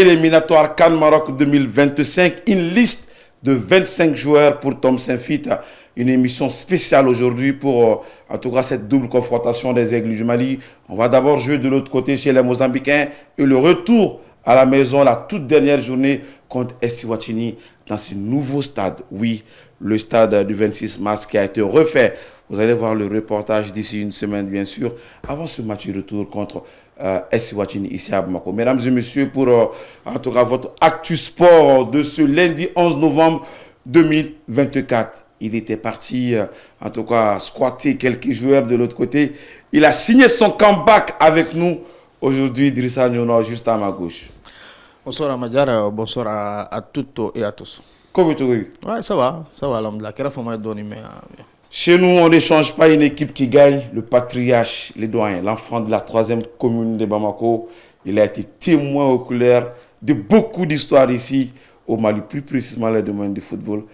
éliminatoire CAN Maroc 2025. Une liste de 25 joueurs pour Thompson Fit. Une émission spéciale aujourd'hui pour, en tout cas, cette double confrontation des Aigles du Mali. On va d'abord jouer de l'autre côté chez les Mozambicains et le retour à la maison, la toute dernière journée contre Eswatini dans ce nouveau stade. Oui, le stade du 26 mars qui a été refait. Vous allez voir le reportage d'ici une semaine, bien sûr, avant ce match de retour contre Eswatini ici à Bamako. Mesdames et messieurs, pour en tout cas votre actu sport de ce lundi 11 novembre 2024. Il était parti, en tout cas, squatter quelques joueurs de l'autre côté. Il a signé son comeback avec nous. Aujourd'hui, Idrissa Nyono, juste à ma gauche. Bonsoir à Madjara, bonsoir à toutes et à tous. Comment tu vas? Ouais, ça va, alhamdoulilah. Chez nous, on n'échange pas une équipe qui gagne. Le patriarche, les doyens, l'enfant de la 3e commune de Bamako, il a été témoin oculaire de beaucoup d'histoires ici au Mali, plus précisément le domaine du football.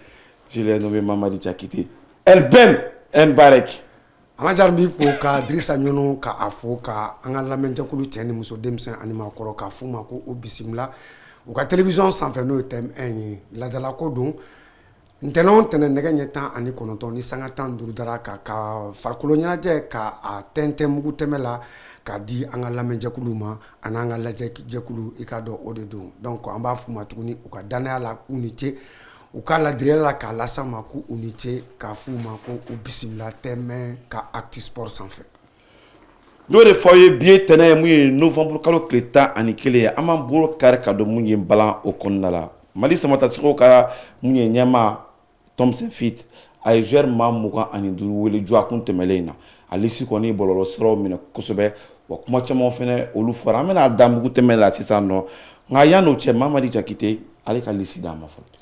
Je l'ai nommé Mamadi Tchakite. El Ben Nbarek. Amajar mi fo ka Idrissa Nyono ka afo ka anga lamenjakulu tieni muso demsen anima koro ka fuma ko o bisimla o ka télévision sanfɛ n'o tem enyi la dala ko don ntenon tenen nege nyeta ani konoton ni sanga tan duru dara ka farkolo ɲɛnajɛ ka a tɛntɛn mugu tɛmɛ la ka di anga lamenjakulu ma ananga lajɛjakulu i ka dɔn o de don donc an b'a fuma tuguni u ka danaya la k'u ni ce u ka ladirela la k'a lasa ma ko u ni ce k'a f'u ma ko u bisimila tɛmɛ ka actu sport sanfɛ n'o de fɔ aw ye bi ye tɛnɛ ye mun ye novembre kalo tile 11 ye an b'an bolo kari ka dɔn mun ye balan o kɔnɔna la Mali samatasegiw ka mun ye ɲɛma Thompson Fit a ye joueur maa 25 wele jɔ a kun tɛmɛlen in na ale si kɔni bɔlɔlɔ siraw minɛ kosɛbɛ wa kuma caman fɛnɛ olu fɔra an bɛna da mugu tɛmɛ la sisan nɔ nka yan'o cɛ Mamadi Jakite ale ka liste d'an ma fɔlɔ.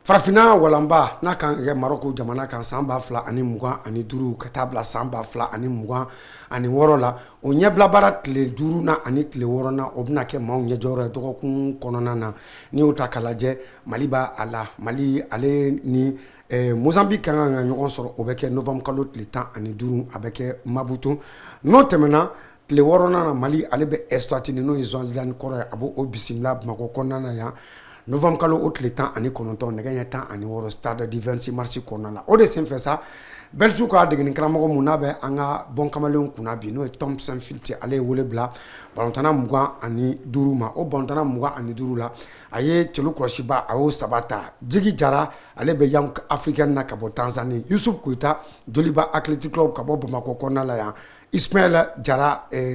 Farafina walanba n'a kan kɛ Maroko jamana kan san 2025 ka taa bila san 2026 la o ɲɛbila baara tile 5 na ani tile 6 na o bɛna kɛ maaw ɲɛjɔyɔrɔ ye dɔgɔkun kɔnɔna na ni y'o ta k'a lajɛ Mali b'a a la Mali ale ni Mozambique kan ka ɲɔgɔn sɔrɔ o bɛ kɛ novembre kalo tile 15 a bɛ kɛ Maputo n'o tɛmɛna tile 6 na Mali ale bɛ Eswatini n'o ye Swaziland kɔrɔ ye a b'o bisimila Bamako kɔnɔna na yan novembre kalo o tile 19 nɛgɛ ɲɛ 16 stade du 26 mars kɔnɔna la o de senfɛ sa Belgique ka degeni karamɔgɔ mun n'a bɛ an ka bɔn kamalenw kunna bi n'o ye Thompson Fit ale ye wele bila balɔntana 25 ma o balɔntana 25 la a ye cɛlu kɔlɔsiba a y'o 3 ta Jigi Jara ale bɛ Young African na ka bɔ Tanzanie Yusuf Koita Joliba Athletic Club ka bɔ Bamako kɔnɔna la yan Ismaël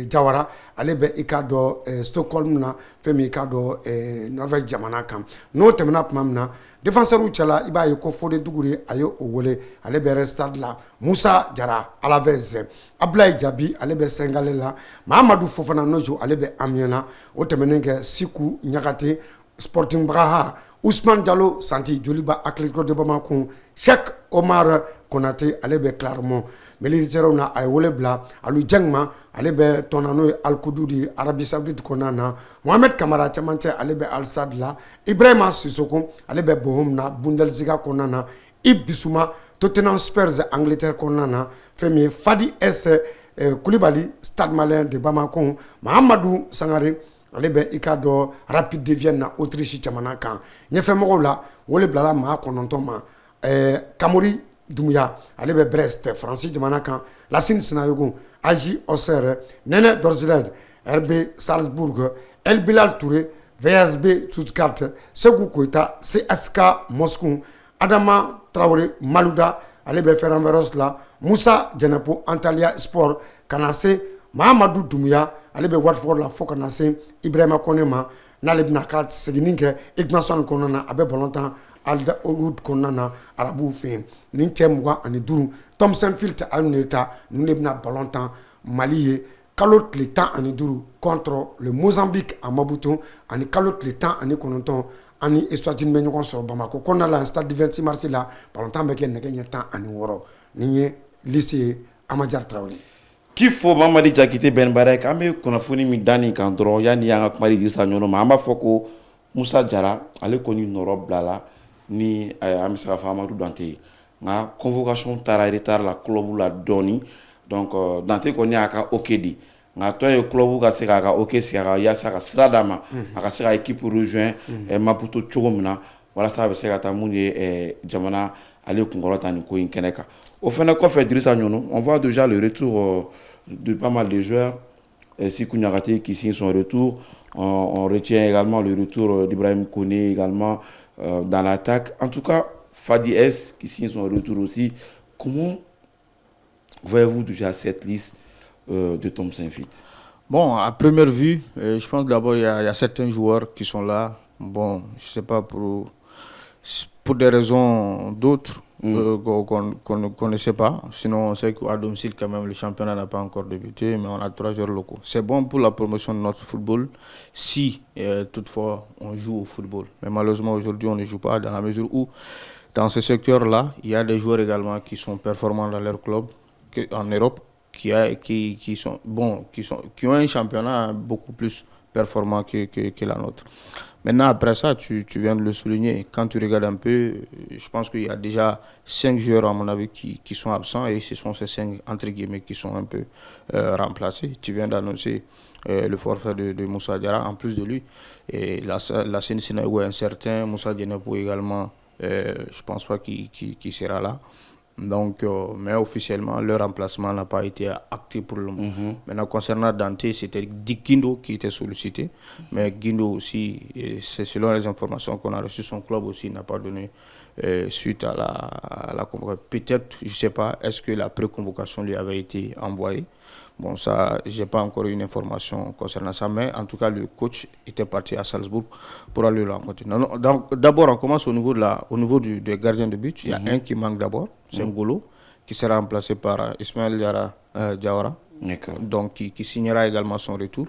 Jawara ale bɛ i ka dɔn Stockholm na fɛn min i ka dɔn Norvège jamana kan n'o tɛmɛna tuma min na défenseur cɛla i b'a ye ko Fode Duguri a ye o wele ale bɛ Stade la Musa Jara Alaves Ablaye Jabi ale bɛ Sengale la Mahamadou Fofana Nojo ale bɛ Amiens o tɛmɛnen kɛ Siku Ɲagate Sporting Braha Ousmane Diallo Santi Joliba Athletic Club de Bamako Cheikh Omar Konate ale bɛ Clermont militaires na a ye wele bila Alu Jengma ale bɛ tɔnna n'o ye Al Kududi Arabie Saoudite kɔnɔna na Mohamed Kamara cɛmancɛ ale bɛ Al Sadd la Ibrahima Sissoko ale bɛ Bochum na Bundesliga kɔnɔna na Yves Bissouma Tottenham Spurs Angleterre kɔnɔna na fɛn min ye Fadi S Koulibaly Stade Malien de Bamako Mahamadou Sangare ale bɛ i ka dɔn Rapide de Vienne na Autriche jamana kan ɲɛfɛmɔgɔw la wele bilala maa 9 ma Kamori Dumbuya ale bɛ Brest Faransi jamana kan Lassine Sinayogo Aji Auxerre Nene Dorzelez RB Salzbourg El Bilal Touré VSB Stuttgart Segou Koita CSKA Moscou Adama Traoré Malouda ale bɛ Ferencváros la Moussa Djenepo Antalya Sport kana se Mahamadou Dumbuya ale bɛ Watford la fo kana se Ibrahima Koné ma n'ale bɛna ka seginni kɛ Ignason kɔnɔna na a bɛ balontan Alda Olud kɔnɔna na arabuw fɛ yen nin cɛ 25 Thompson Fit a y'u ta ninnu de bɛna balontan Mali ye kalo tile 15 contre le Mozambique à Maputo ani kalo tile 19 ani Eswatini bɛ ɲɔgɔn sɔrɔ Bamako kɔnɔna la stade du 26 mars la balontan bɛ kɛ nɛgɛ ɲɛ 16 nin ye liste ye Amadjara Traoré. K'i fɔ Mamadi Jakite Benbarek an bɛ kunnafoni min da nin kan dɔrɔn yanni an ka kuma di Idrissa Nyono ma an b'a fɔ ko Musa Jara ale kɔni nɔrɔ bilala ni an bɛ se ka fɔ Amadou Dante nka convocation taara retard la club la dɔɔni donc Dante kɔni y'a ka ok di nga to e club ka se ka OK se ka ya sa ka sradama aka se ka équipe rejoint Maputo chogomina wala ça be se ka ta munye jamana ale kungorota ni ko inkeneka au fene ko fait Idrissa Nyono on voit déjà le retour de pas mal de joueurs si Kounyarate qui signe son retour on retient également le retour d'Ibrahim Koné également dans l'attaque en tout cas Fadi S qui signe son retour aussi. Comment voyez-vous déjà cette liste de Tom Saint-Fit? Bon, à première vue, je pense d'abord il y a certains joueurs qui sont là. Bon, je sais pas pour des raisons d'autres qu'on ne sait pas. Sinon, on sait qu'à domicile, quand même, le championnat n'a pas encore débuté, mais on a 3 joueurs locaux. C'est bon pour la promotion de notre football si toutefois on joue au football. Mais malheureusement, aujourd'hui, on ne joue pas dans la mesure où dans ce secteur-là, il y a des joueurs également qui sont performants dans leur club en Europe, qui ont un championnat beaucoup plus performant que la nôtre. Maintenant, après ça, tu viens de le souligner. Quand tu regardes un peu, je pense qu'il y a déjà 5 joueurs, à mon avis, qui sont absents et ce sont ces 5, entre guillemets, qui sont un peu remplacés. Tu viens d'annoncer le forfait de Moussa Diarra, en plus de lui. Et la Sénégal est incertain. Moussa Dienepou également, je ne pense pas qu'il sera là. Donc, mais officiellement, leur remplacement n'a pas été acté pour le moment. Maintenant, concernant Dante, c'était Guindo qui était sollicité. Mais Guindo aussi, c'est selon les informations qu'on a reçues, son club aussi n'a pas donné suite à la convocation. Peut-être, je ne sais pas, est-ce que la pré-convocation lui avait été envoyée? Bon, ça, je n'ai pas encore une information concernant ça, mais en tout cas, le coach était parti à Salzbourg pour aller le rencontrer. D'abord, on commence au niveau des gardiens de but. Il y a un qui manque d'abord, c'est Ngolo, qui sera remplacé par Ismaël Diawara, donc qui signera également son retour.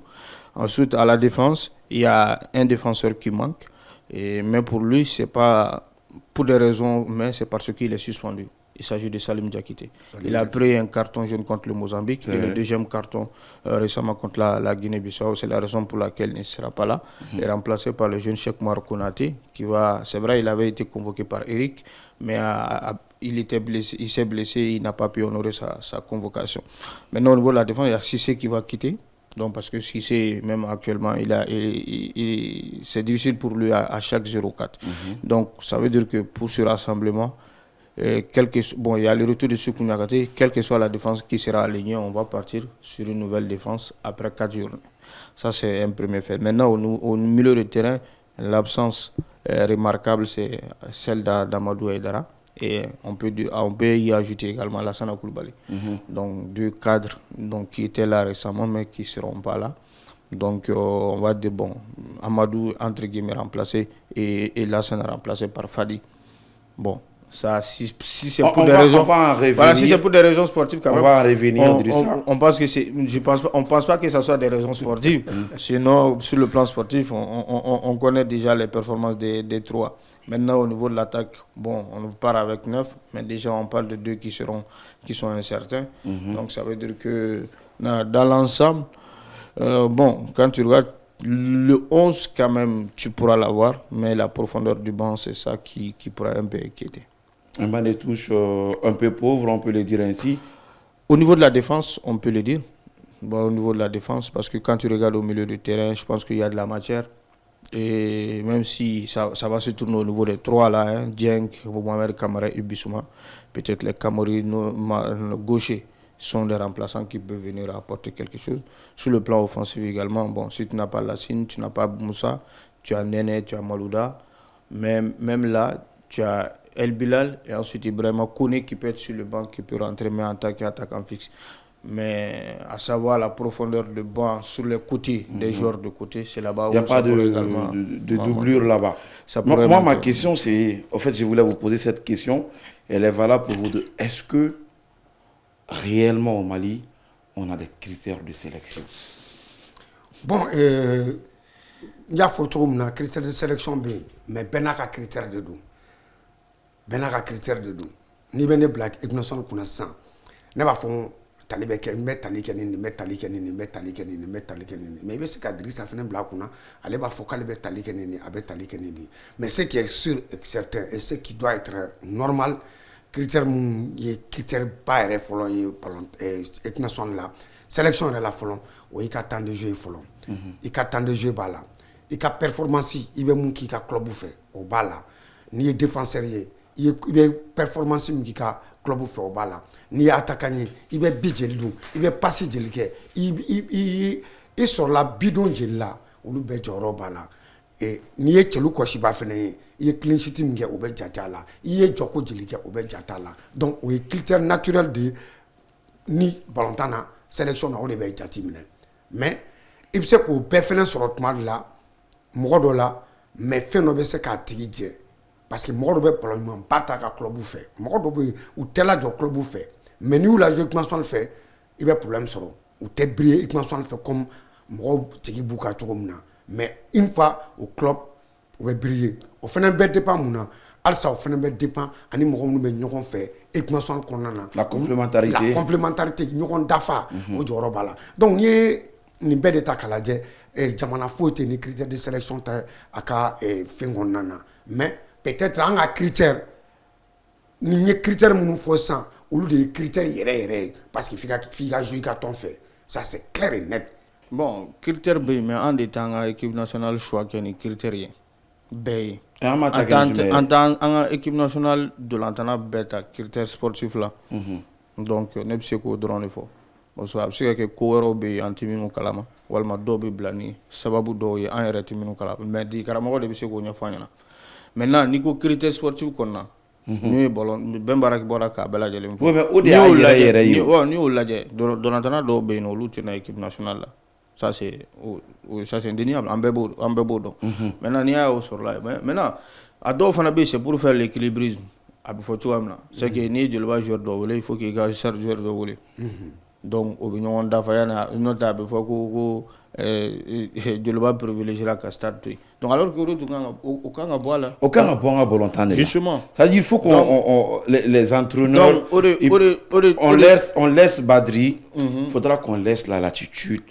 Ensuite, à la défense, il y a un défenseur qui manque, mais pour lui, c'est pas pour des raisons, mais c'est parce qu'il est suspendu. Il s'agit de Salim Diakité. Il a pris un carton jaune contre le Mozambique et le deuxième carton récemment contre la Guinée-Bissau. C'est la raison pour laquelle il ne sera pas là. Il est remplacé par le jeune Cheikh Mar Konaté c'est vrai, il avait été convoqué par Eric, mais il s'est blessé, il n'a pas pu honorer sa convocation. Maintenant, au niveau de la défense, il y a Cissé qui va quitter. Donc, parce que Cissé, même actuellement, c'est difficile pour lui à chaque 0-4. Donc, ça veut dire que pour ce rassemblement, il y a le retour de Soukou Niakhaté, quelle que soit la défense qui sera alignée, on va partir sur une nouvelle défense après 4 journées. Ça, c'est un premier fait. Maintenant, au milieu de terrain, l'absence remarquable, c'est celle d'Amadou Aïdara. Et on peut y ajouter également Lassana Koulibaly. Donc, 2 cadres qui étaient là récemment, mais qui ne seront pas là. Donc, on va dire, Amadou, entre guillemets, remplacé et Lassana remplacé par Fadi. Bon. Ça, si c'est pour des raisons, si c'est pour des raisons sportives, quand même, on va en revenir. On pense que on pense pas que ce soit des raisons sportives. Sinon, sur le plan sportif, on connaît déjà les performances des 3. Maintenant, au niveau de l'attaque, on part avec 9, mais déjà on parle de 2 qui sont incertains. Donc ça veut dire que dans l'ensemble, quand tu regardes le 11, quand même, tu pourras l'avoir, mais la profondeur du banc, c'est ça qui pourra un peu inquiéter. Un banc de touche un peu pauvre, on peut le dire ainsi. Au niveau de la défense, on peut le dire. Au niveau de la défense, parce que quand tu regardes au milieu du terrain, je pense qu'il y a de la matière. Et même si ça va se tourner au niveau des 3 là, Djenk, Mohamed Kamara et Bissouma, peut-être les Camerounais gauchers sont des remplaçants qui peuvent venir apporter quelque chose. Sur le plan offensif également, si tu n'as pas Lassine, tu n'as pas Moussa, tu as Néné, tu as Malouda, mais même là, tu as El Bilal et ensuite Ibrahima Koné qui peut être sur le banc, qui peut rentrer mais en tant qu'attaquant fixe. Mais à savoir la profondeur de banc sur les côtés, des joueurs de côté, c'est là-bas où il n'y a pas de doublure là-bas. Moi, ma question, c'est... En fait, je voulais vous poser cette question. Elle est valable pour vous deux. Est-ce que réellement au Mali, on a des critères de sélection? Il y a des critères de sélection, mais il y a des critères de dos. Ni bene black ignorance kuna san ne b'a fɔ talibe ke me talike ni mais il veut se cadrer ça fait black kuna ale b'a fɔ k'ale bɛ talike ni mais ce qui est sûr et certain et ce qui doit être normal critère mun ye critère ba yɛrɛ fɔlɔ ye équipe nationale la sélection yɛrɛ la fɔlɔ o y'i ka temps de jeu ye fɔlɔ i ka temps de jeu b'a la i ka performance i bɛ mun k'i ka club fɛ o b'a la n'i ye défenseur ye i bɛ performance min k'i ka club fɛ o b'a la n'i ye attaquant ye i bɛ bi jeli dun i bɛ passe jeli kɛ i sɔrɔla bidon jeli la olu bɛɛ jɔyɔrɔ b'a la n'i ye cɛlu kɔsiba fɛnɛ ye i ye clean sheet min kɛ o bɛ jate a la i ye jɔko jeli kɛ o bɛ jate a la donc o ye critère naturel de ye ni balontan na sélection na o de bɛ jate minɛ mais i bɛ se k'o bɛɛ fɛnɛ sɔrɔ tuma de la mɔgɔ dɔ la mais fɛn dɔ bɛ se k'a tigi jɛ parce que mɔgɔ dɔ bɛ ballon ɲuman ba ta ka club fɛ mɔgɔ dɔ bɛ yen u tɛ lajɔ club fɛ mais n'i y'u lajɔ équipe nationale fɛ i bɛ problème sɔrɔ u tɛ briller équipe nationale fɛ comme mɔgɔw tigi b'u ka cogo min na mais une fois au club u bɛ briller o fana bɛ dépend mun na halisa o fana bɛ dépend ani mɔgɔ minnu bɛ ɲɔgɔn fɛ équipe nationale kɔnɔna na la complémentarité ɲɔgɔn dafa o jɔyɔrɔ b'a la donc n'i ye nin bɛɛ de ta k'a lajɛ jamana foyi tɛ ni critère de sélection tɛ a ka fɛn kɔnɔna na mais peut-être an ka critère nin ye critère minnu fɔ sisan olu de ye critère yɛrɛ yɛrɛ ye parce que f'i ka jouer i ka tɔn fɛ ça c'est clair et net. Bon critère bɛ yen mais an de t'an ka équipe nationale choix kɛ ni critère ye bɛɛ ye an ka équipe nationale dolantana bɛɛ ta critère sportif la donc ne bɛ se k'o dɔrɔn de fɔ parce que a bɛ se ka kɛ ko wɛrɛw bɛ yen an tɛ minnu kalama walima dɔw bɛ bila ni sababu dɔw ye an yɛrɛ tɛ minnu kalama mais di karamɔgɔ de bɛ se k'o ɲɛfɔ an ɲɛna maintenant n'i ko critère sportif kɔnɔna n'u ye bɛn baara bɔra k'a bɛɛ lajɛlen fɔ o de y'a yɛrɛ ye n'i y'o lajɛ dolantana dɔw bɛ yen olu tɛ na équipe nationale la ça c'est indéniable an bɛɛ b'o dɔn maintenant n'i y'a y'o sɔrɔla ye maintenant a dɔw fana bɛ yen c'est pour faire l'équilibrisme a bɛ fɔ cogoya min na c'est que n'i ye joliba joueur dɔ wele il faut que i ka charge joueur dɔ wele donc o bɛ ɲɔgɔn dafa yanni n'o tɛ a bɛ fɔ ko joliba privilégiera ka stade to yen donc alors que o kan ka bɔ a la o kan ka bɔ an ka balontan de la justement c'est à dire il faut qu'on les entraîneurs on laisse Badri il faudra qu'on laisse la latitude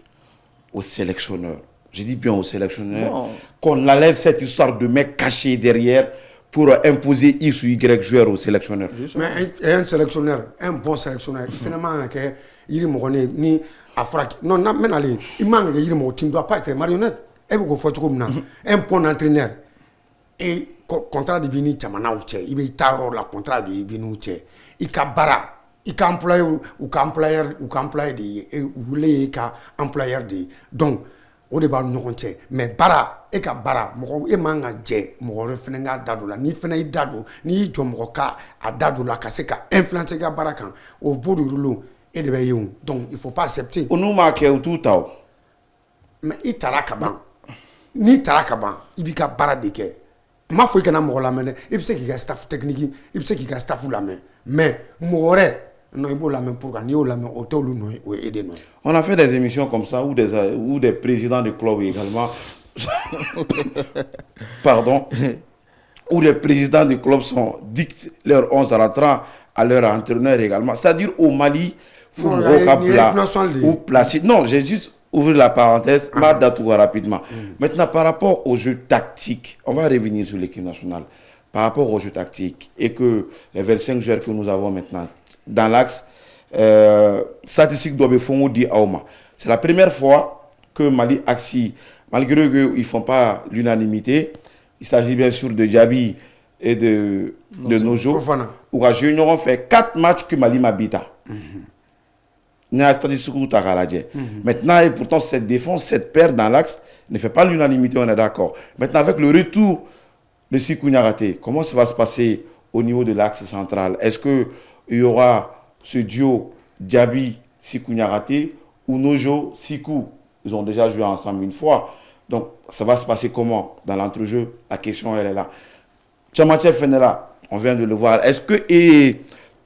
aux sélectionneurs. Je dis bien aux sélectionneurs. Qu'on enlève cette histoire de mecs cachés derrière pour imposer X ou Y joueurs aux sélectionneurs. Mais un sélectionneur, un bon sélectionneur, finalement, il ni non, mais il manque il ne doit pas être marionnette. Un bon entraîneur et contrat de bini chamana uche, il be taro la contrat de bini uche. Il kabara. I ka employeur ou ka employeur de wule ka employeur de donc o de b'a ɲɔgɔn cɛ mais bara e ka bara mɔgɔ e man ka jɛ mɔgɔ wɛrɛ fɛnɛ ka da don la ni fɛnɛ y'i da don n'i y'i jɔ mɔgɔ ka a da don la ka se ka influencer ka bara kan o b'o de rolo e de bɛ ye o donc il faut pas accepter. o n'u m'a kɛ u t'u ta o. mais i tara ka ban n'i tara ka ban i b'i ka bara de kɛ n m'a fɔ i kana mɔgɔ lamɛn dɛ i bɛ se k'i ka staff technique i bɛ se k'i ka staff lamɛn mais mɔgɔ wɛrɛ non, il faut la même pour gagner la même hauteur ou aider nous. On a fait des émissions comme ça où des présidents de clubs également pardon où les présidents de clubs dictent leur 11 rentrants à leur entraîneur également. C'est-à-dire au Mali, il faut ou placer. Non, j'ai juste ouvert la parenthèse, rapidement. Maintenant, par rapport au jeu tactique, on va revenir sur l'équipe nationale. Par rapport au jeu tactique et que les 25 joueurs que nous avons maintenant dans l'axe statistique d'Obefongo dit Aoma. C'est la première fois que Mali Axi, malgré qu'ils ne font pas l'unanimité, il s'agit bien sûr de Djabi et de Nojo, où à Junior on fait 4 matchs que Mali m'habita. Maintenant, et pourtant, cette défense, cette paire dans l'axe ne fait pas l'unanimité, on est d'accord. Maintenant, avec le retour de Sikou Niarate, comment ça va se passer au niveau de l'axe central? Est-ce qu'il y aura ce duo Djabi, Sikou Niarate ou Nojo, Sikou? Ils ont déjà joué ensemble une fois. Donc, ça va se passer comment dans l'entrejeu? La question, elle est là. Tchamachev Fenera, on vient de le voir. Est-ce que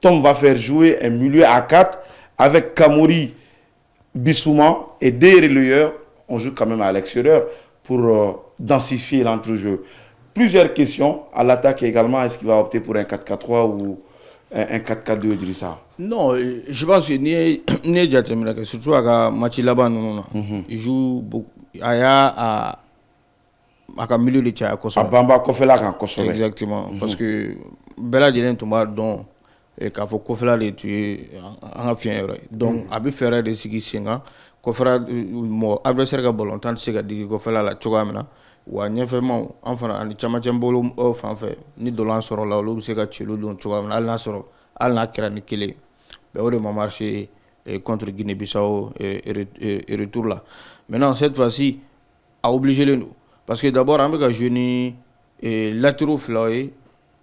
Tom va faire jouer un milieu à 4 avec Kamori, Bissouma et des relayeurs? On joue quand même à l'extérieur pour densifier l'entrejeu. Plusieurs questions à l'attaque également. Est-ce qu'il va opter pour un 4-4-3 ou un 4-4-2 Idrissa? Non, je pense que ni Djatemila, surtout à Machilaba, il joue beaucoup. À milieu de Tchaya Kosovo. À Bamba Kofela Kosovo. Exactement. Parce que Bella Djelen Tomba, dont k'a fɔ kɔfɛla de tun ye an ka fiɲɛ yɔrɔ ye donc a bɛ fɛɛrɛ de sigi sen kan kɔfɛla mɔgɔ adversaire ka balontan tɛ se ka digi kɔfɛla la cogoya min na wa ɲɛfɛmaw an fana ani camancɛ bolo fan fɛ ni dolan sɔrɔ la olu bɛ se ka celu don cogoya min na hali n'a kɛra ni kelen ye o de ma marché contre Guinée-Bissau et retour là maintenant cette fois-ci a obligé len don parce que d'abord an bɛ ka jouer ni latéraux fila ye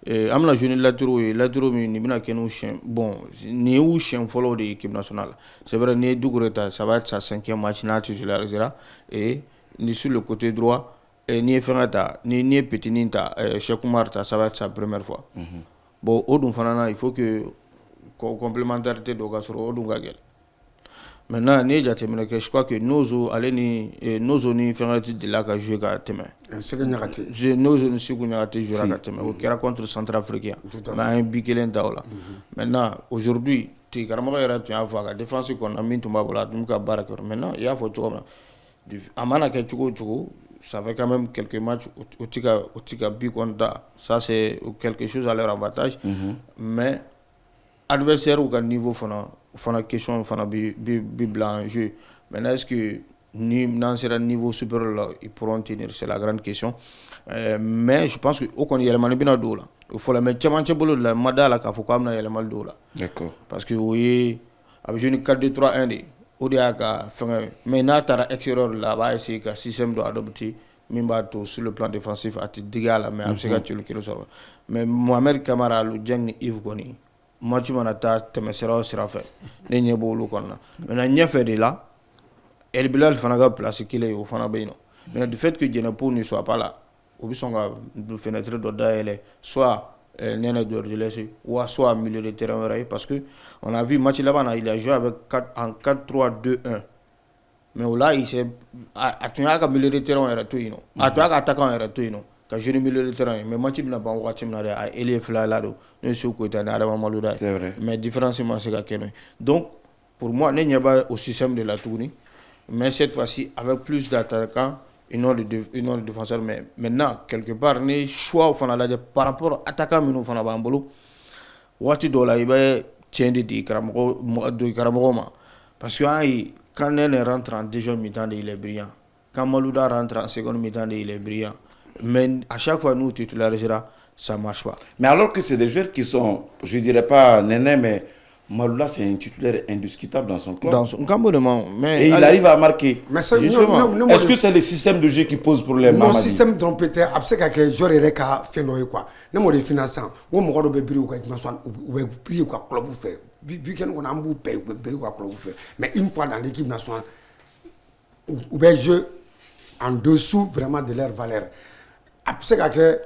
an bɛna jouer ni latéraux ye latéraux min nin bɛna kɛ n'u siɲɛ bon nin ye u siɲɛ fɔlɔ de ye équipe nationale c'est vrai ni ye Doucouré ta ça va être sa 5e match n'a titularisera et ni sur le côté droit ni ye fɛngɛ ta ni ye Petini ta Cheikh Oumar ta ça va être sa première fois bon o dun fana na il faut que complémentarité dɔ ka sɔrɔ o dun ka gɛlɛn maintenant ni ye jateminɛ kɛ je crois que Nozo ale ni Nozo ni fɛngɛ de la ka jouer ka tɛmɛ Segu Ɲagate Nozo ni Segu Ɲagate jouera ka tɛmɛ o kɛra contre Centrafricain mais an ye bi kelen ta o la maintenant aujourd'hui tigi karamɔgɔ yɛrɛ tun y'a fɔ a ka défense kɔnɔna min tun b'a bolo a tun bɛ ka baara kɛ maintenant i y'a fɔ cogo min na a mana kɛ cogo o cogo ça fait quand même quelques matchs au tika bi konta ça c'est quelque chose à leur avantage mais adversaire ou niveau fana question fana bi bila en jeu maintenant est-ce que ni dans ce niveau supérieur là ils pourront tenir c'est la grande question mais je pense que au qu'on yɛlɛmani bɛna don o la il faut la mais cɛmancɛ bolo la ma da la k'a fɔ k'a bɛna yɛlɛmali don o la d'accord parce que o ye a bɛ jouer ni 4-2-3-1 de o de y'a ka fɛngɛ mais n'a taara extérieur la a b'a essayer ka système dɔ adopter min b'a to sur le plan défensif a tɛ digi a la mais a bɛ se ka celu kelen sɔrɔ mais Mohamed Kamara Alou Dieng ni Yves kɔni match mana taa tɛmɛsira o sira fɛ ne ɲɛ b'olu kɔnɔna maintenant ɲɛfɛ de la El Bilal fana ka place kelen ye o fana bɛ yen nɔ mais du fait que Djenepo ne soit pas là o bɛ sɔn ka fenêtre dɔ dayɛlɛ soit Nene Dorgelès ou soit milieu de terrain wɛrɛ ye parce que on a vu match laban na il a joué avec en 4-3-2-1 mais o la il s'est a tun y'a ka milieu de terrain yɛrɛ to yen nɔ a tun y'a ka attaquant yɛrɛ to yen nɔ ka jouer ni milieu de terrain mais match bɛna ban wagati min na dɛ a ailier fila la don n'o ye Seko Koyita ni Adama Malouda ye c'est vrai mais différence ma se ka kɛ n'o ye donc pour moi ne ɲɛ b'a au système de la tuguni mais cette fois-ci avec plus d'attaquants et non de défenseurs mais maintenant quelque part ni choix fana lajɛ par rapport attaquant minnu fana b'an bolo waati dɔw la i bɛ tiɲɛ de di karamɔgɔ ma parce que an ye quand Nene rentre en deuxième mi-temps il est brillant quand Malouda rentre en seconde mi-temps il est brillant mais à chaque fois nous titularisera ça marche pas mais alors que c'est des joueurs qui sont je dirais pas Nene mais Malouda c'est un titulaire indiscutable dans son club dans son cambonement mais et il arrive à marquer mais ça justement est-ce que c'est le système de jeu qui pose problème mon système dɔrɔn peut-être a bɛ se ka kɛ joueur yɛrɛ ka fɛn dɔ ye quoi ne m'o de f'i ɲɛna sisan o mɔgɔ dɔ bɛ biri u ka dimension u bɛ biri u ka club fɛ week-end kɔnɔ an b'u bɛɛ u bɛ biri u ka club fɛ mais une fois dans l'équipe nationale u bɛ jouer en dessous vraiment de leur valeur a bɛ se ka kɛ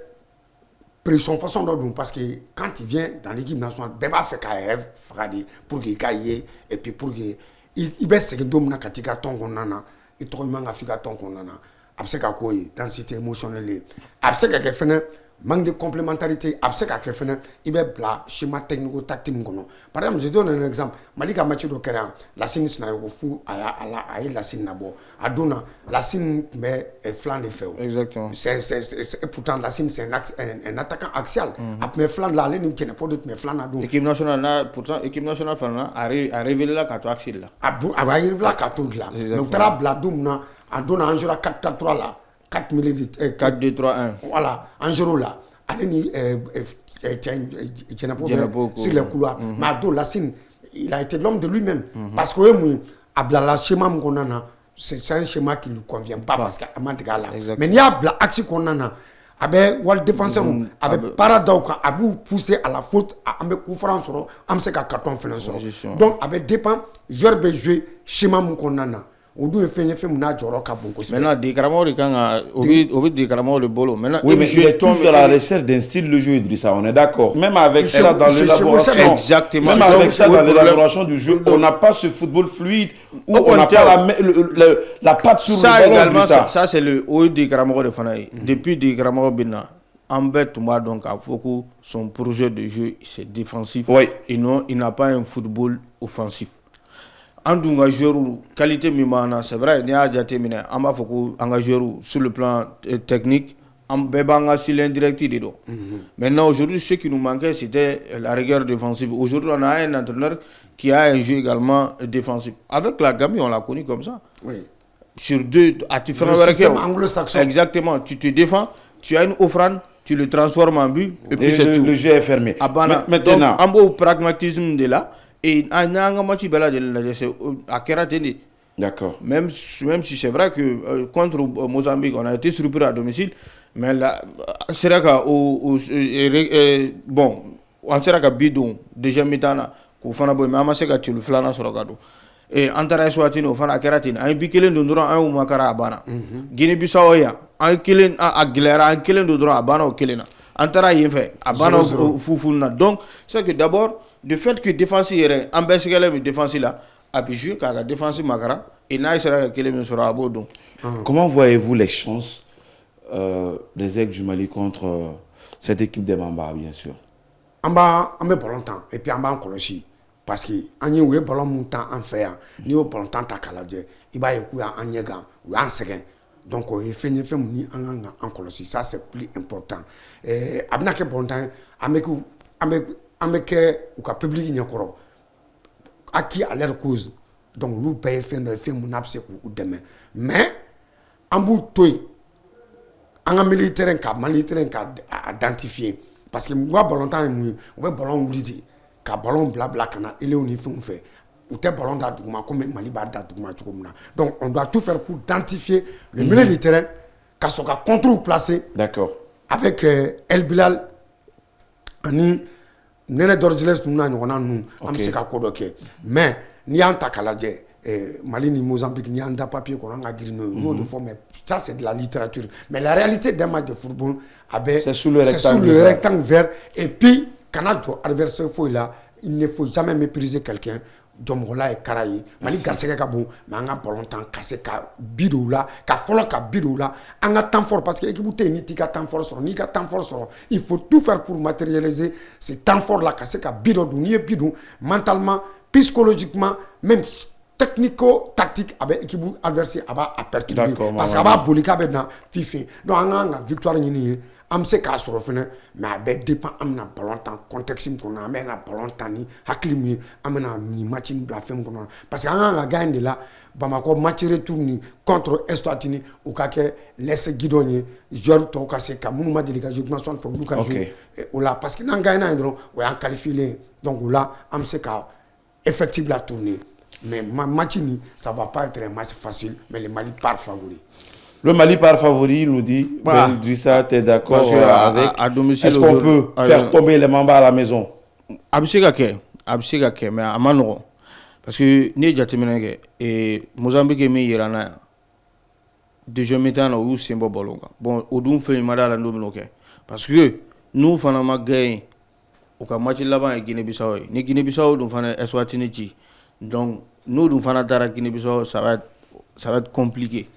pression façon dɔ don parce que quand il vient dans l'équipe nationale bɛɛ b'a fɛ k'a yɛrɛ faga de pour que i ka ye et puis pour que i bɛ segin don min na ka t'i ka tɔn kɔnɔna na i tɔgɔ ɲuman ka f'i ka tɔn kɔnɔna na a bɛ se ka k'o ye densité émotionnelle ye a bɛ se ka kɛ fɛnɛ manque de complémentarité a bɛ se ka kɛ fɛnɛ i bɛ bila schéma technico-tactique min kɔnɔ par exemple je donne un exemple Mali ka match dɔ kɛra yan Lassine Sinayogo fu a ye Lassine labɔ a don na Lassine tun bɛ flanc de fɛ o exactement c'est pourtant Lassine c'est un attaquant axial a tun bɛ flanc de la ale ni Djenepo de tun bɛ flanc na don équipe nationale pourtant équipe nationale fana a révélé la ka to axe la a b'a révélé la ka to dilan mais u taara bila don min na a don na an jouera 4-4-3 la 4 milieux de 4-2-3-1 voilà en jouera là ale ni Djenepo sur les couloirs mais a don Lassine il a été l'homme de lui-même parce que o ye mun ye a bila la schéma min kɔnɔna na c'est un schéma qui lui convient pas parce que a ma tigɛ a la mais n'i y'a bila axe kɔnɔna na a bɛ wali défenseur a bɛ baara da o kan a b'u pousser à la faute an bɛ coup franc sɔrɔ an bɛ se ka carton fana sɔrɔ donc a bɛ dépend joueur bɛ jouer schéma min kɔnɔna na o dun ye fɛn ye fɛn min n'a jɔyɔrɔ ka bon kosɛbɛ maintenant di karamɔgɔ de kan ka o bɛ di karamɔgɔ de bolo maintenant oui mais il est toujours à la recherche d'un style de jeu Idrissa on est d'accord même avec ça dans l'élaboration exactement même avec ça dans l'élaboration du jeu on n'a pas ce football fluide où on n'a pas la patte sur le ballon également ça c'est le o di karamɔgɔ de fana ye depuis di karamɔgɔ bɛ na an bɛɛ tun b'a dɔn k'a fɔ ko son projet de jeu c'est défensif et non il n'a pas un football offensif an dun ka joueurs qualité min b'an na c'est vrai n'i y'a jateminɛ an b'a fɔ ko an ka joueurs sur le plan technique en bébanga sur l'indirect. Maintenant, aujourd'hui, ce qui nous manquait, c'était la rigueur défensive. Aujourd'hui, on a un entraîneur qui a un jeu également défensif. Avec la Gambie, on l'a connu comme ça. Oui. Sur deux, tu fais le système anglo-saxon. Exactement. Tu te défends, tu as une offrande, tu le transformes en but, et puis c'est tout. Le jeu est fermé. Maintenant, un beau pragmatisme de là, et un match à Keratene. D'accord. Même si c'est vrai que contre Mozambique, on a été surpris à domicile, mais là, c'est vrai que bon, on sera que bidon déjà mitana qu'on fait un peu, mais on sait que tu le flânes sur le cadeau. Et Antara Swatini, on fait la Keratine, un bikelen de droit, un ou makara abana. Guinée-Bissau, un kelen à Aguilera, un kelen de droit abana au kelena. Antara y fait, abana au foufouna. Donc, c'est que d'abord, le fait que défensif est un baisse de défensif là, a pu jouer car la défense makara, et là, il sera que les sera à bout. Comment voyez-vous les chances des Aigles du Mali contre cette équipe des Mamba, bien sûr? On va ballon temps et puis on va en colonie. Parce que on y a ballon montant en fer, ni au ballon temps à Caladie, il va y avoir un yégan ou un second. Donc, il fait ni en colonie. Ça, c'est plus important. Et après que ballon temps, avec ou qu'à publier n'y a encore à qui a l'air cause. Donc, nous payons fait mon absence ou demain. Mais, en bout de tout, en militaire, en identifié. Parce que moi, ballon temps, on va ballon oublié. Ka ballon blabla kana il est au niveau fait ou tes ballon d'Adouma comme Mali ba d'Adouma donc on doit tout faire pour identifier le milieu du terrain qu'à son contrôle placé. D'accord. Avec El Bilal ani Nene Dorjiles nous nous am se ka kodoke mais ni anta kaladje Mali ni Mozambique ni anda papier qu'on a dit nous de forme ça c'est de la littérature mais la réalité d'un match de football c'est sous le rectangle vert et puis quand adversaire faut là, il ne faut jamais mépriser quelqu'un. Domrola et Karayi, Mali Gassega Kabou, mais on a pas longtemps cassé ka bidou là, ka follow ka bidou là, on a temps fort parce que l'équipe ni tika temps fort sur, ni ka temps fort sur. Il faut tout faire pour matérialiser ce temps fort là, cassé ka bidou, ni bidou, mentalement, psychologiquement, même technico-tactique avec l'équipe adversaire à perturber. Parce qu'elle va boulica dans FIFA. Donc on a une victoire ni. Am se ka soro fene mais avec dépend amna ballon temps contexte ko na amena ballon temps ni haklimi amena ni match ni bla fem ko parce que on a gagné de là Bamako match retour ni contre Eswatini ou ka ke laisse guidonnier joueur to ka se ka munuma délégation national fo luka jouer ou là parce que nan gagné na ndro ou en qualifié donc là am se ka effective la tournée mais match ni ça va pas être un match facile mais le Mali part favori. Le Mali par favori, il nous dit, Ben Idrissa, tu es d'accord avec à domicile. Est-ce qu'on peut faire tomber les Mamba à la maison? Absegake, mais à Manoro. Parce que ni Jatimeneke et Mozambique et Mirana, déjà maintenant, où c'est un bon ballon. Bon, au doum fait une madame à l'Andominoke. Parce que nous, Fanama gagne au match là-bas et Guinée-Bissau. Ni Guinée-Bissau, nous faisons Eswatini. Donc, nous, nous faisons Tara Guinée-Bissau, ça va être compliqué.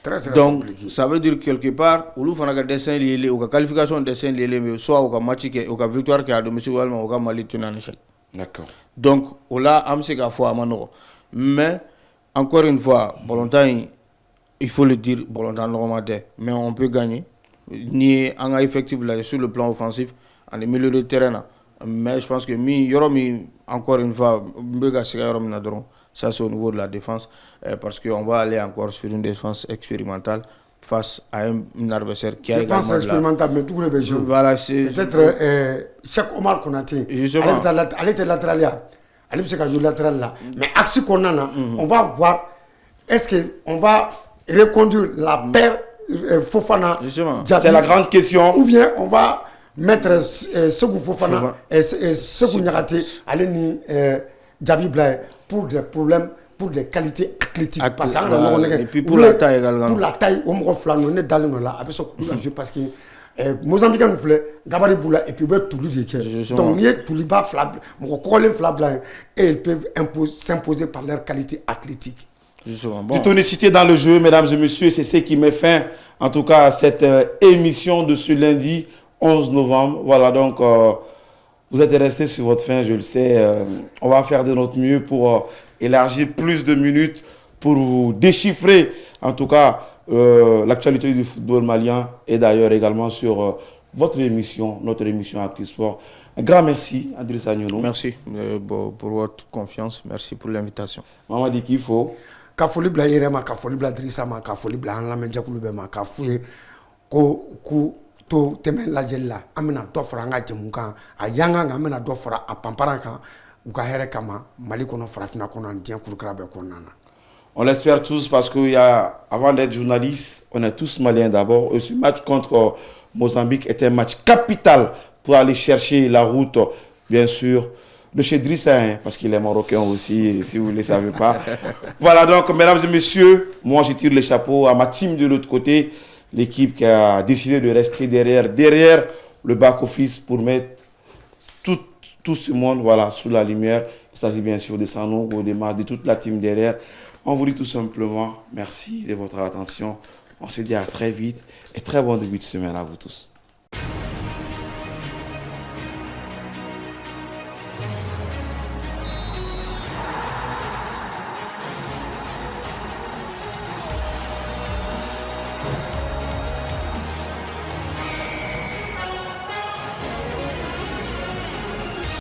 Très, très donc compliqué. Ça veut dire quelque part où nous avons dessin lié ou qualification dessin lié soit au match ou victoire qui a domicile ou au Mali tenu en échec. D'accord. Donc là am se ka fois manoro mais encore une fois volontaire il faut le dire volontaire normalement mais on peut gagner ni en effectif là sur le plan offensif en milieu de terrain mais je pense que encore une fois ça c'est au niveau de la défense parce qu'on va aller encore sur une défense expérimentale face à un adversaire qui a défense expérimentale mais tout le besoin. Voilà, c'est peut-être chaque Omar Konaté elle était latéral là elle peut jouer latéral là mais axe qu'on a on va voir est-ce que on va reconduire la paire Fofana c'est la grande question ou bien on va mettre Segou Fofana et Segou Niakate aller ni Djabi Blaye pour des problèmes, pour des qualités athlétiques. Parce et puis pour la taille également. Pour la taille, on me reflète, on est dans le là, avec ce coup de parce que Mozambique nous voulait Gabari Boula et puis tout le monde. Donc, il y a tout le bas flable, mon collègue flable et ils peuvent s'imposer par leur qualité athlétique. Titonicité dans le jeu, mesdames et messieurs, c'est ce qui met fin, en tout cas, à cette émission de ce lundi 11 novembre. Voilà, donc. Vous êtes restés sur votre faim, je le sais. On va faire de notre mieux pour élargir plus de minutes, pour vous déchiffrer, en tout cas, l'actualité du football malien et d'ailleurs également sur votre émission, notre émission Actu Sport. Un grand merci, Idrissa Gnono. Merci pour votre confiance. Merci pour l'invitation. Mamadi Kifo. Ka foli bila yɛrɛ ma, ka foli bila Drissa ma, ka foli bila an lamɛnjɛkulu bɛɛ ma, ka f'u ye ko ku to tɛmɛ lajɛli la an bɛna dɔ fara an ka jɛmu kan a yankan kan an bɛna dɔ fara a panparan kan u ka hɛrɛ kama Mali kɔnɔ, farafinna kɔnɔ ani diɲɛ kurukara bɛɛ kɔnɔna na. On l'espère tous parce que avant d'être journaliste, on est tous maliens d'abord. Et ce match contre Mozambique était un match capital pour aller chercher la route, bien sûr, de chez Drissa, hein, parce qu'il est marocain aussi, si vous ne le savez pas. Voilà donc, mesdames et messieurs, moi je tire le chapeau à ma team de l'autre côté, l'équipe qui a décidé de rester derrière le back-office pour mettre tout ce monde voilà, sous la lumière. Il s'agit bien sûr de Sanogo, de Mars, de toute la team derrière. On vous dit tout simplement merci de votre attention. On se dit à très vite et très bon début de semaine à vous tous.